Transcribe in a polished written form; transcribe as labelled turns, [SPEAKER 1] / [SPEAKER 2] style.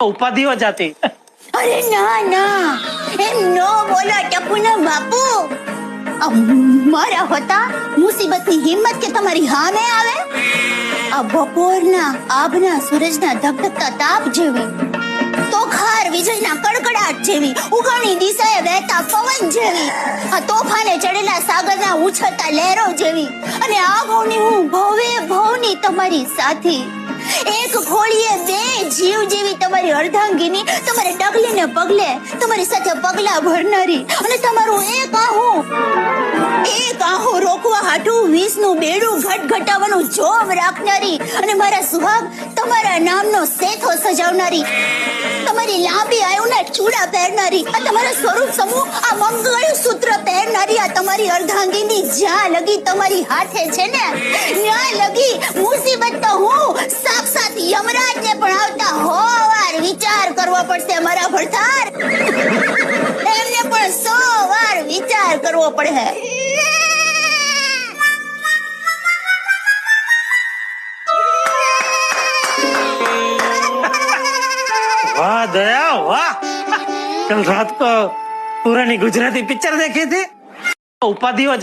[SPEAKER 1] ઉપાધિ हो जाती।
[SPEAKER 2] अरे ना ना एम नो बोला टपुना बापू मारा होता मुसीबत ની હિંમત કે તમારી સામે આવે આ બપોરના આભના સૂરજના ધગધગતા તાપ જેવી તોખાર વીજળીના કડકડાટ જેવી ઉગમણી દિશાએ વહેતા પવન જેવી આ તોફાને ચડેલા સાગરના ઉછળતા લહેરો જેવી અને આ ભવની હું ભવની તમારી સાથી એક ખોળીએ બે જીવ જેવી તમારી અર્ધાંગીની તમારે ડગલે ને પગલે તમારી સાથે પગલા ભરનારી અને તમારું એક આહું રોકવા હાટું વિષનું બેડું ઘટઘટાવવાનું જોમ રાખનારી અને મારા સુહાગ તમારા નામનો સેથો સજાવનારી તમારી લાંબી આયુના ચૂડા પહેરનારી આ તમારા સ્વરૂપ સમૂહ આ મંગળ સૂત્ર પહેરનારી આ તમારી અર્ધાંગીની જ્યાં લગી તમારી હાથે છે ને ત્યાં લગી મુસીબત તો હું સાક્ષાત યમરાજને પણ આવતા વાર વિચાર કરવો પડશે મારા ભરતાર એમને પણ 100 વાર વિચાર કરવો પડે
[SPEAKER 1] वाह दया वाह। कल रात को पुरानी गुजराती पिक्चर देखी थी, उपाधि हो